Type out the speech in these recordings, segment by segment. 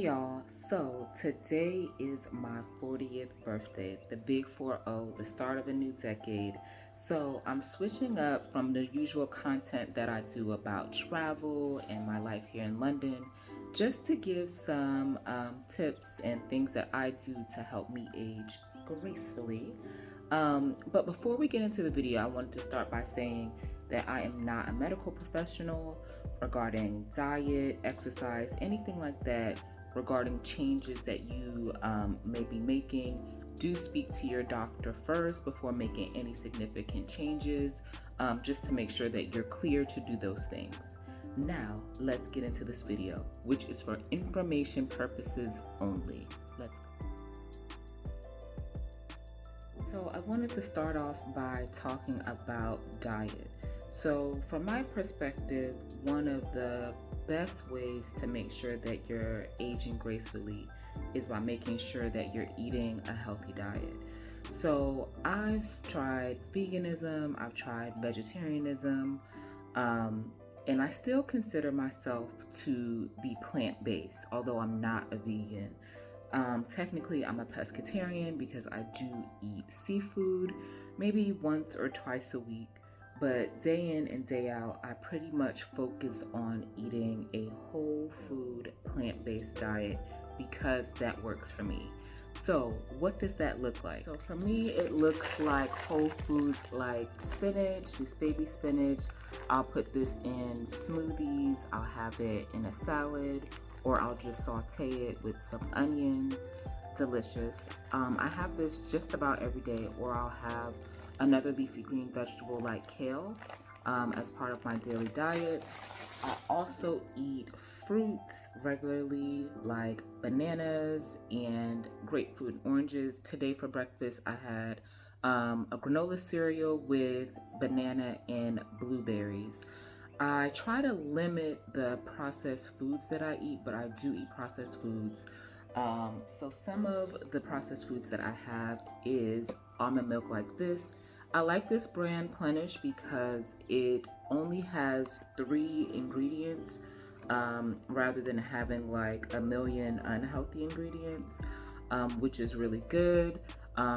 y'all, so today is my 40th birthday, the big 40, the start of a new decade. So I'm switching up from the usual content that I do about travel and my life here in London, just to give some tips and things that I do to help me age gracefully. But before we get into the video, I wanted to start by saying that I am not a medical professional regarding diet, exercise, anything like that regarding changes that you may be making. Do speak to your doctor first before making any significant changes, just to make sure that you're clear to do those things. Now, let's get into this video, which is for information purposes only. Let's go. So I wanted to start off by talking about diet. So from my perspective, one of the best ways to make sure that you're aging gracefully is by making sure that you're eating a healthy diet. So I've tried veganism, I've tried vegetarianism, and I still consider myself to be plant-based, although I'm not a vegan. Technically, I'm a pescatarian because I do eat seafood maybe once or twice a week, but day in and day out, I pretty much focus on eating a whole food, plant-based diet because that works for me. So what does that look like? So for me, it looks like whole foods like spinach, this baby spinach. I'll put this in smoothies, I'll have it in a salad, or I'll just saute it with some onions. Delicious. I have this just about every day, or I'll have another leafy green vegetable like kale as part of my daily diet. I also eat fruits regularly like bananas and grapefruit and oranges. Today for breakfast I had a granola cereal with banana and blueberries. I try to limit the processed foods that I eat, but I do eat processed foods. So some of the processed foods that I have is almond milk like this. I like this brand Plenish because it only has 3 ingredients rather than having like a million unhealthy ingredients, which is really good.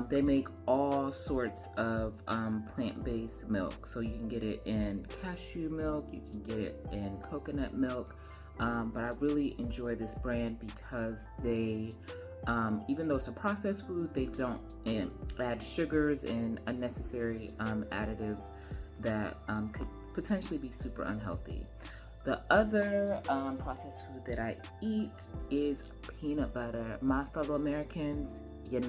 They make all sorts of plant-based milk. So you can get it in cashew milk, you can get it in coconut milk, but I really enjoy this brand because they, even though it's a processed food, they don't add sugars and unnecessary additives that could potentially be super unhealthy. The other processed food that I eat is peanut butter. My fellow Americans, you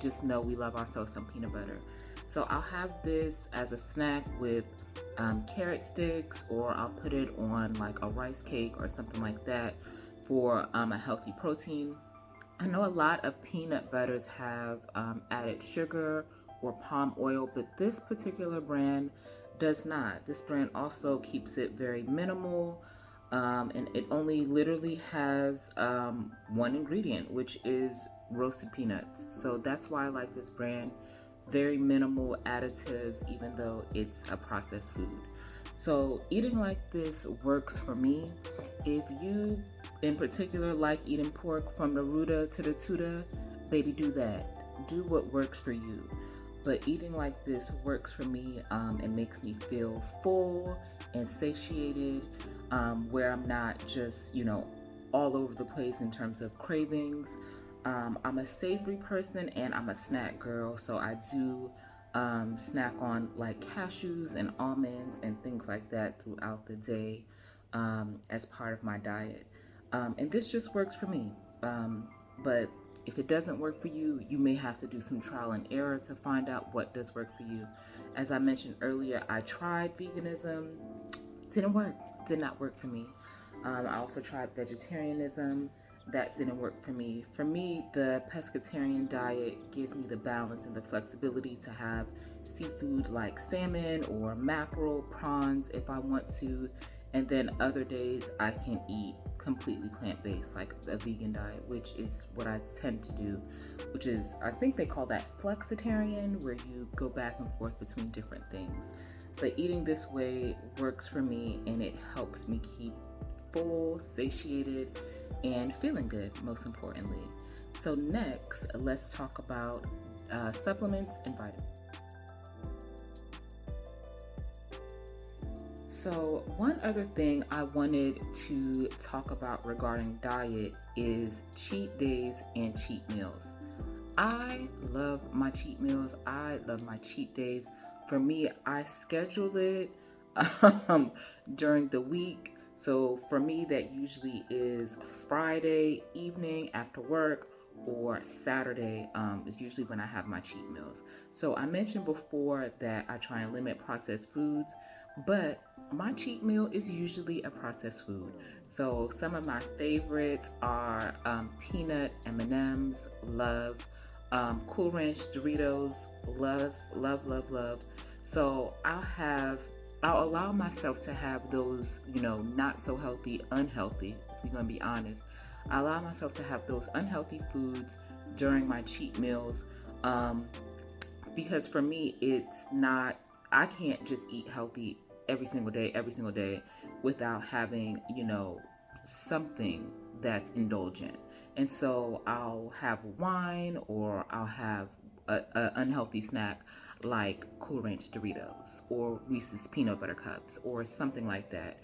just know we love ourselves some peanut butter. So I'll have this as a snack with carrot sticks, or I'll put it on like a rice cake or something like that for a healthy protein. I know a lot of peanut butters have added sugar or palm oil, but this particular brand does not. This brand also keeps it very minimal, and it only literally has one ingredient, which is roasted peanuts. So that's why I like this brand. Very minimal additives, even though it's a processed food. So eating like this works for me. If you in particular like eating pork from the rooter to the tutor, baby, do that. Do what works for you. But eating like this works for me. It makes me feel full and satiated, where I'm not just, all over the place in terms of cravings. I'm a savory person and I'm a snack girl, so I do snack on like cashews and almonds and things like that throughout the day as part of my diet. And this just works for me. But if it doesn't work for you, you may have to do some trial and error to find out what does work for you. As I mentioned earlier, I tried veganism, didn't work, did not work for me. I also tried vegetarianism. That didn't work for me. For me, the pescatarian diet gives me the balance and the flexibility to have seafood like salmon or mackerel, prawns if I want to, and then other days I can eat completely plant-based, like a vegan diet, which is what I tend to do, which is, I think they call that flexitarian, where you go back and forth between different things. But eating this way works for me, and it helps me keep full, satiated, and feeling good, most importantly. So next, let's talk about supplements and vitamins. So one other thing I wanted to talk about regarding diet is cheat days and cheat meals. I love my cheat meals. I love my cheat days. For me, I schedule it during the week. So for me, that usually is Friday evening after work, or Saturday is usually when I have my cheat meals. So I mentioned before that I try and limit processed foods, but my cheat meal is usually a processed food. So some of my favorites are peanut M&Ms, love. Cool Ranch Doritos, love, love, love, love. So I'll allow myself to have those, not so healthy, unhealthy, if we're gonna be honest. I allow myself to have those unhealthy foods during my cheat meals, because for me, I can't just eat healthy every single day without having, something that's indulgent. And so I'll have wine, or I'll have a unhealthy snack like Cool Ranch Doritos or Reese's Peanut Butter Cups or something like that.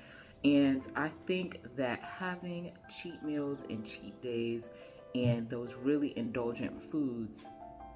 And I think that having cheat meals and cheat days and those really indulgent foods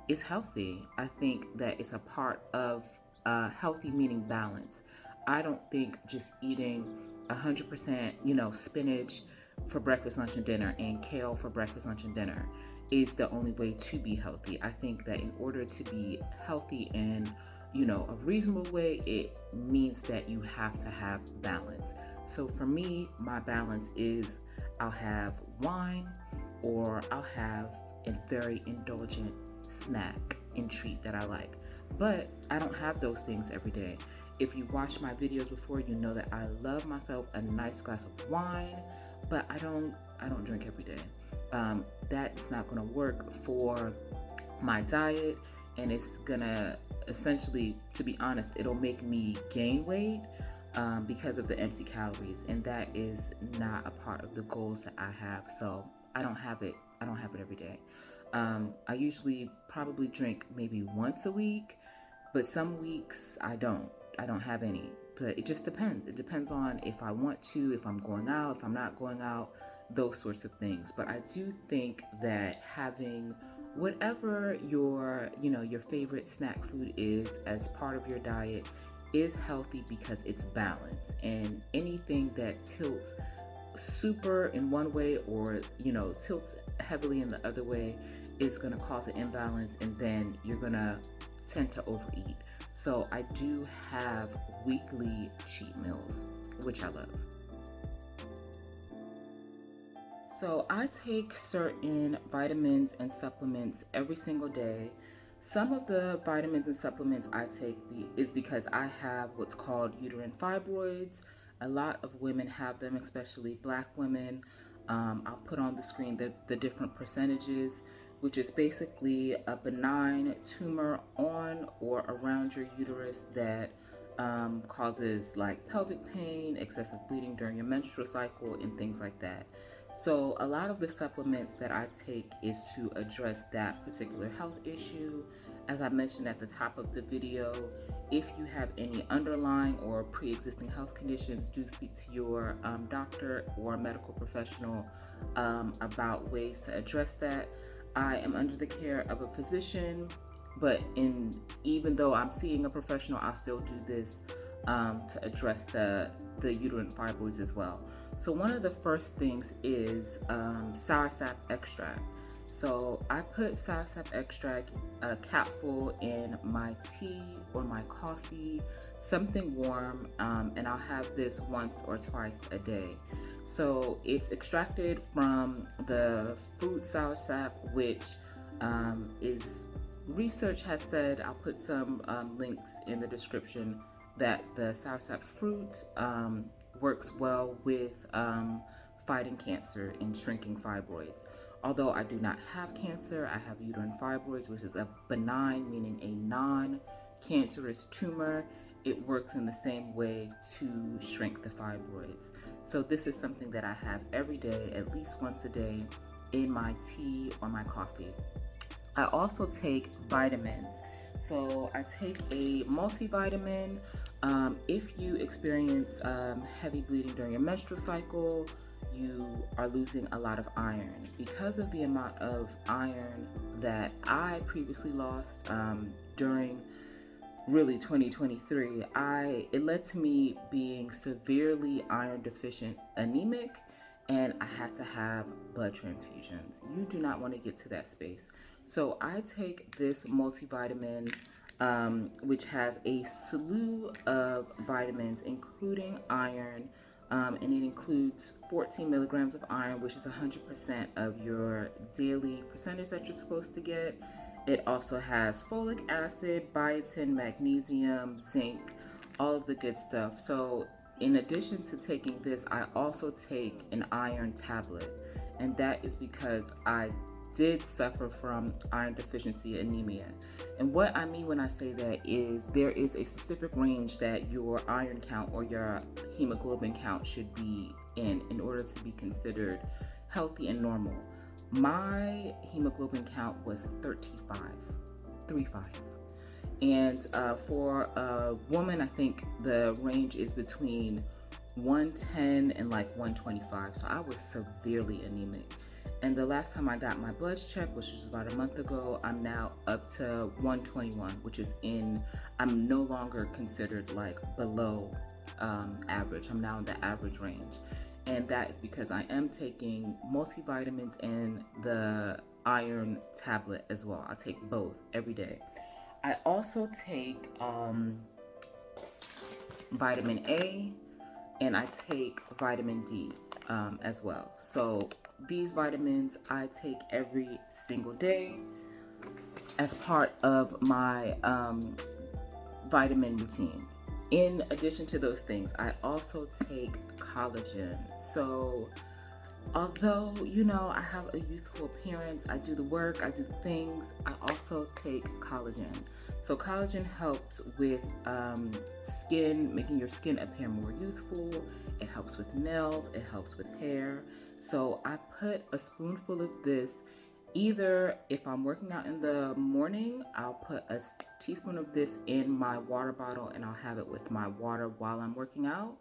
is healthy. I think that it's a part of healthy, meaning balance. I don't think just eating 100%, spinach for breakfast, lunch, and dinner, and kale for breakfast, lunch, and dinner is the only way to be healthy. I think that in order to be healthy in, a reasonable way, it means that you have to have balance. So for me, my balance is I'll have wine, or I'll have a very indulgent snack and treat that I like. But I don't have those things every day. If you watch my videos before, you know that I love myself a nice glass of wine, but I don't drink every day. That's not gonna work for my diet, and it's gonna essentially, to be honest, it'll make me gain weight because of the empty calories, and that is not a part of the goals that I have. So I don't have it every day. I usually probably drink maybe once a week, but some weeks I don't have any. But it just depends. It depends on if I want to, if I'm going out, if I'm not going out, those sorts of things. But I do think that having whatever your favorite snack food is as part of your diet is healthy because it's balanced. And anything that tilts super in one way, or tilts heavily in the other way, is going to cause an imbalance, and then you're going to tend to overeat. So I do have weekly cheat meals, which I love. So I take certain vitamins and supplements every single day. Some of the vitamins and supplements I take is because I have what's called uterine fibroids. A lot of women have them, especially Black women. I'll put on the screen the different percentages, which is basically a benign tumor on or around your uterus that causes like pelvic pain, excessive bleeding during your menstrual cycle, and things like that. So a lot of the supplements that I take is to address that particular health issue. As I mentioned at the top of the video, if you have any underlying or pre-existing health conditions, do speak to your doctor or medical professional about ways to address that. I am under the care of a physician, but even though I'm seeing a professional, I'll still do this to address the uterine fibroids as well. So one of the first things is soursop extract. So I put soursop extract, a capful, in my tea or my coffee, something warm, and I'll have this once or twice a day. So it's extracted from the fruit soursop, which is, research has said, I'll put some links in the description, that the soursop fruit works well with fighting cancer and shrinking fibroids. Although I do not have cancer, I have uterine fibroids, which is a benign, meaning a non-cancerous tumor, it works in the same way to shrink the fibroids. So this is something that I have every day, at least once a day, in my tea or my coffee. I also take vitamins. So I take a multivitamin. If you experience heavy bleeding during your menstrual cycle, you are losing a lot of iron. Because of the amount of iron that I previously lost during really 2023, it led to me being severely iron deficient anemic, and I had to have blood transfusions. You do not want to get to that space. So I take this multivitamin, which has a slew of vitamins, including iron, and it includes 14 milligrams of iron, which is 100% of your daily percentage that you're supposed to get. It also has folic acid, biotin, magnesium, zinc, all of the good stuff. So in addition to taking this, I also take an iron tablet, and that is because I did suffer from iron deficiency anemia. And what I mean when I say that is there is a specific range that your iron count or your hemoglobin count should be in order to be considered healthy and normal. My hemoglobin count was 35. And for a woman, I think the range is between 110 and like 125. So I was severely anemic. And the last time I got my bloods checked, which was about a month ago, I'm now up to 121, which is I'm no longer considered like below average. I'm now in the average range. And that is because I am taking multivitamins and the iron tablet as well. I take both every day. I also take vitamin A, and I take vitamin D as well. So these vitamins I take every single day as part of my vitamin routine. In addition to those things, I also take collagen. So although, I have a youthful appearance, I do the work, I do the things, I also take collagen. So collagen helps with skin, making your skin appear more youthful. It helps with nails, it helps with hair. So I put a spoonful of this, either if I'm working out in the morning, I'll put a teaspoon of this in my water bottle and I'll have it with my water while I'm working out.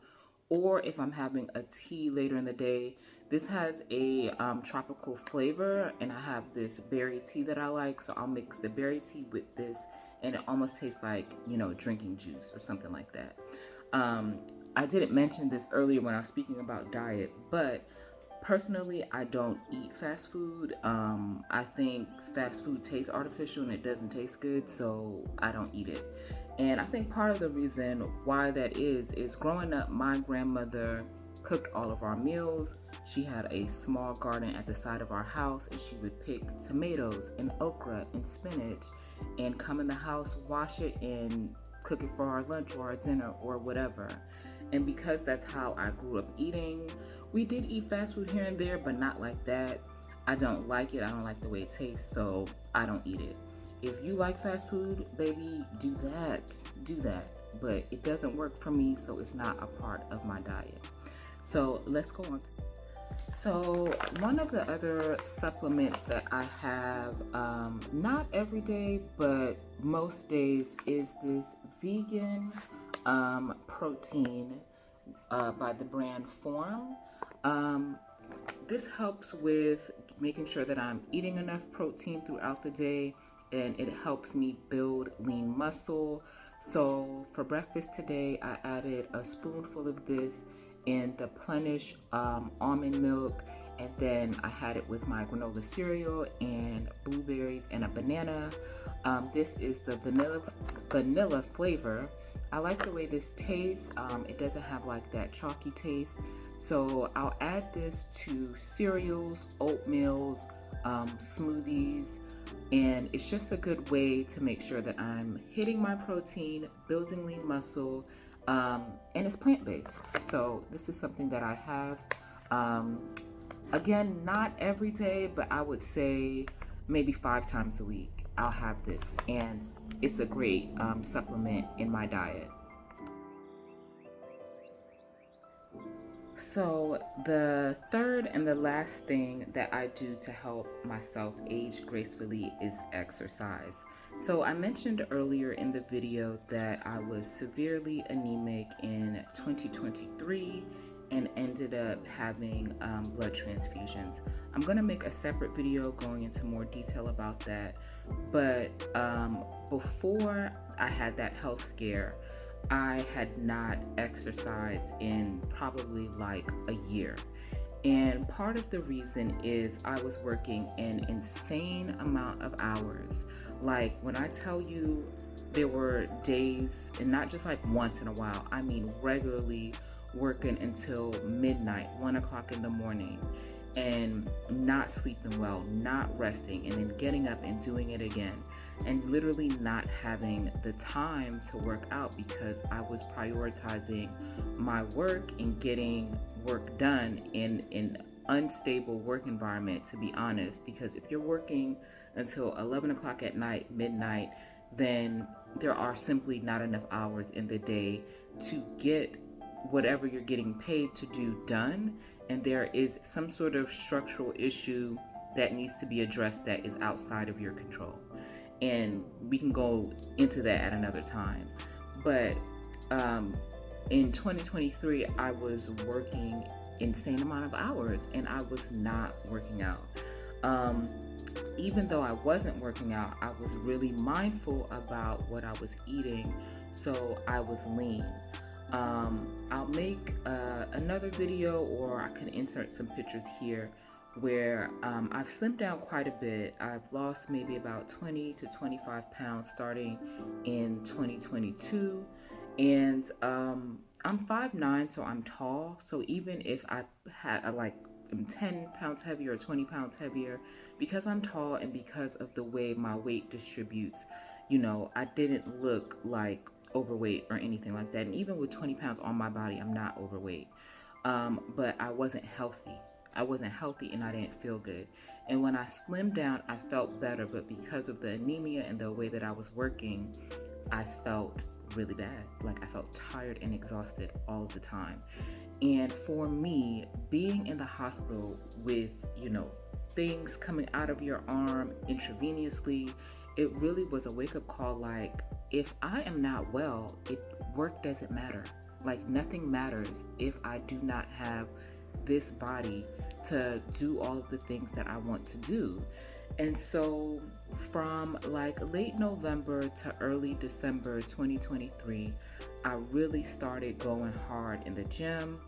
Or if I'm having a tea later in the day, this has a tropical flavor, and I have this berry tea that I like, so I'll mix the berry tea with this, and it almost tastes like, drinking juice or something like that. I didn't mention this earlier when I was speaking about diet, but personally, I don't eat fast food. I think fast food tastes artificial and it doesn't taste good, so I don't eat it. And I think part of the reason why that is growing up, my grandmother cooked all of our meals. She had a small garden at the side of our house, and she would pick tomatoes and okra and spinach and come in the house, wash it, and cook it for our lunch or our dinner or whatever. And because that's how I grew up eating, we did eat fast food here and there, but not like that. I don't like it. I don't like the way it tastes, so I don't eat it. If you like fast food, baby, do that. But it doesn't work for me, so it's not a part of my diet. So let's go on. So one of the other supplements that I have, not every day, but most days, is this vegan protein by the brand Form. This helps with making sure that I'm eating enough protein throughout the day, and it helps me build lean muscle. So for breakfast today, I added a spoonful of this in the Plenish almond milk, and then I had it with my granola cereal and blueberries and a banana. This is the vanilla flavor. I like the way this tastes. It doesn't have like that chalky taste. So I'll add this to cereals, oatmeals, smoothies, and it's just a good way to make sure that I'm hitting my protein, building lean muscle, and it's plant-based. So this is something that I have. Again, not every day, but I would say maybe 5 times a week I'll have this, and it's a great supplement in my diet. So, the third and the last thing that I do to help myself age gracefully is exercise. So, I mentioned earlier in the video that I was severely anemic in 2023 and ended up having blood transfusions. I'm going to make a separate video going into more detail about that. But before I had that health scare, I had not exercised in probably like a year. And part of the reason is I was working an insane amount of hours. Like when I tell you there were days, and not just like once in a while, I mean regularly working until midnight, 1 o'clock in the morning, and not sleeping well, not resting, and then getting up and doing it again, and literally not having the time to work out because I was prioritizing my work and getting work done in an unstable work environment, to be honest. Because if you're working until 11 o'clock at night, midnight, then there are simply not enough hours in the day to get whatever you're getting paid to do done, and there is some sort of structural issue that needs to be addressed that is outside of your control. And we can go into that at another time. But in 2023, I was working insane amount of hours and I was not working out. Even though I wasn't working out, I was really mindful about what I was eating, so I was lean. I'll make another video, or I can insert some pictures here where I've slimmed down quite a bit. I've lost maybe about 20 to 25 pounds starting in 2022. And I'm 5'9", so I'm tall. So even if I had I'm 10 pounds heavier or 20 pounds heavier, because I'm tall and because of the way my weight distributes, I didn't look like overweight or anything like that. And even with 20 pounds on my body, I'm not overweight. But I wasn't healthy. And I didn't feel good. And when I slimmed down, I felt better. But because of the anemia and the way that I was working, I felt really bad. Like I felt tired and exhausted all of the time. And for me, being in the hospital with, things coming out of your arm intravenously, it really was a wake-up call. Like, if I am not well, work doesn't matter. Like, nothing matters if I do not have this body to do all of the things that I want to do. And so from like late November to early December 2023, I really started going hard in the gym,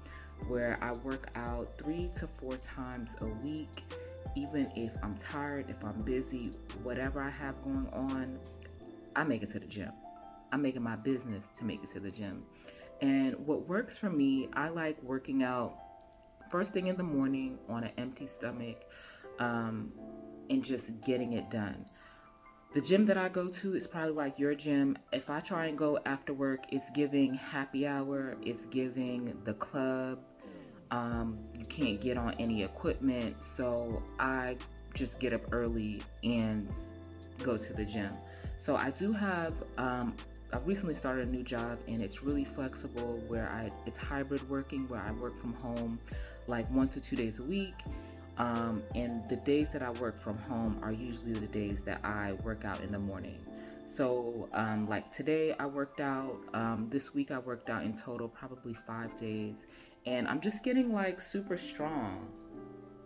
where I work out 3 to 4 times a week. Even if I'm tired, if I'm busy, whatever I have going on, I make it to the gym. I'm making my business to make it to the gym. And what works for me, I like working out first thing in the morning on an empty stomach, and just getting it done. The gym that I go to is probably like your gym. If I try and go after work, it's giving happy hour, it's giving the club. You can't get on any equipment, so I just get up early and go to the gym. So I do have, I've recently started a new job, and it's really flexible, where it's hybrid working, where I work from home like 1 to 2 days a week. And the days that I work from home are usually the days that I work out in the morning. So like today I worked out, this week I worked out in total probably 5 days, and I'm just getting like super strong.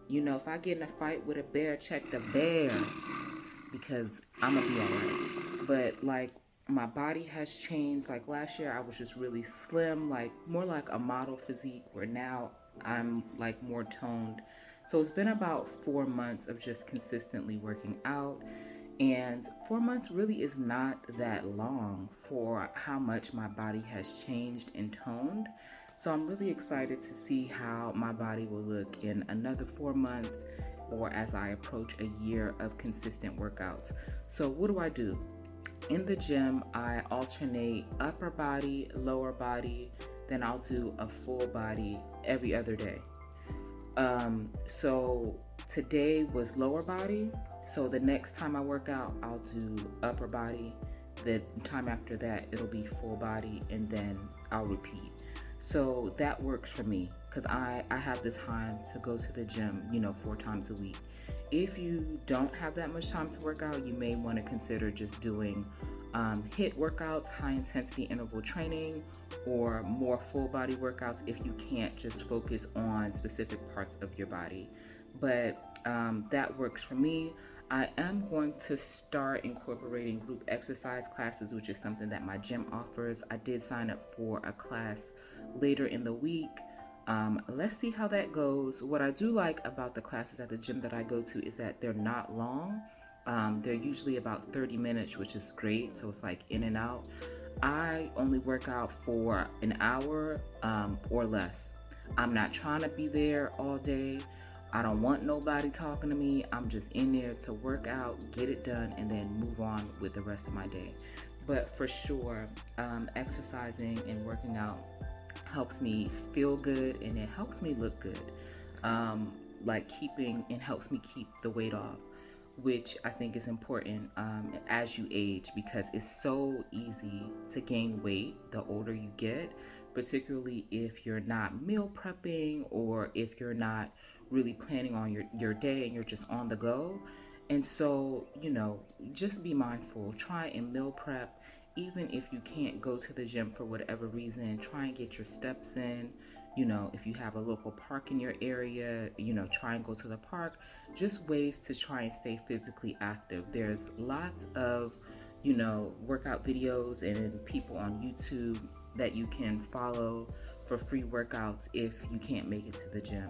If I get in a fight with a bear, check the bear, because I'm gonna be all right. But like, my body has changed. Like last year I was just really slim, like more like a model physique, where now I'm like more toned. So it's been about 4 months of just consistently working out. And 4 months really is not that long for how much my body has changed and toned. So I'm really excited to see how my body will look in another 4 months, or as I approach a year of consistent workouts. So what do? In the gym, I alternate upper body, lower body, then I'll do a full body every other day. So today was lower body. So the next time I work out, I'll do upper body. The time after that, it'll be full body, and then I'll repeat. So that works for me because I have this time to go to the gym, 4 times a week. If you don't have that much time to work out, you may want to consider just doing HIIT workouts, high intensity interval training, or more full body workouts if you can't just focus on specific parts of your body. But that works for me. I am going to start incorporating group exercise classes, which is something that my gym offers. I did sign up for a class later in the week. Let's see how that goes. What I do like about the classes at the gym that I go to is that they're not long. They're usually about 30 minutes, which is great. So it's like in and out. I only work out for an hour or less. I'm not trying to be there all day. I don't want nobody talking to me. I'm just in there to work out, get it done, and then move on with the rest of my day. But for sure, exercising and working out helps me feel good and it helps me look good. Helps me keep the weight off, which I think is important as you age, because it's so easy to gain weight the older you get, particularly if you're not meal prepping or if you're not really planning on your day and you're just on the go. And so, just be mindful. Try and meal prep. Even if you can't go to the gym for whatever reason, try and get your steps in. If you have a local park in your area, try and go to the park. Just ways to try and stay physically active. There's lots of, workout videos and people on YouTube that you can follow for free workouts if you can't make it to the gym.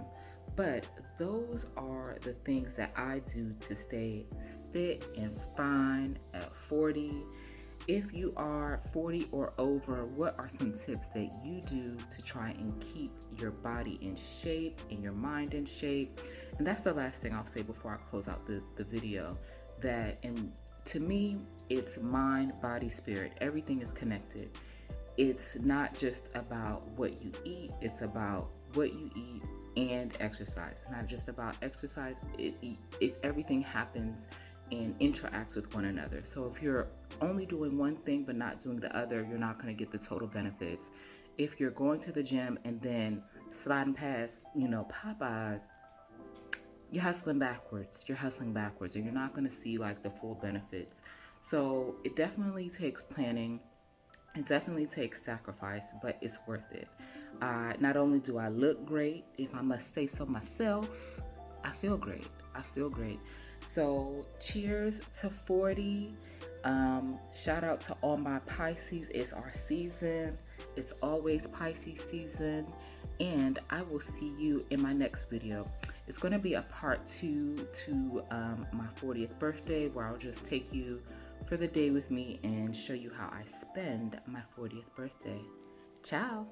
But those are the things that I do to stay fit and fine at 40. If you are 40 or over, what are some tips that you do to try and keep your body in shape and your mind in shape? And that's the last thing I'll say before I close out the video. To me, it's mind, body, spirit. Everything is connected. It's not just about what you eat, it's about what you eat and exercise. It's not just about exercise. Everything happens and interacts with one another. So if you're only doing one thing but not doing the other, you're not going to get the total benefits. If you're going to the gym and then sliding past, Popeyes, you're hustling backwards, and you're not going to see like the full benefits. So it definitely takes planning. It definitely takes sacrifice, but it's worth it. Not only do I look great, if I must say so myself, I feel great. So cheers to 40. Shout out to all my Pisces. It's our season. It's always Pisces season. And I will see you in my next video. It's going to be a part 2 to my 40th birthday, where I'll just take you for the day with me and show you how I spend my 40th birthday. Ciao.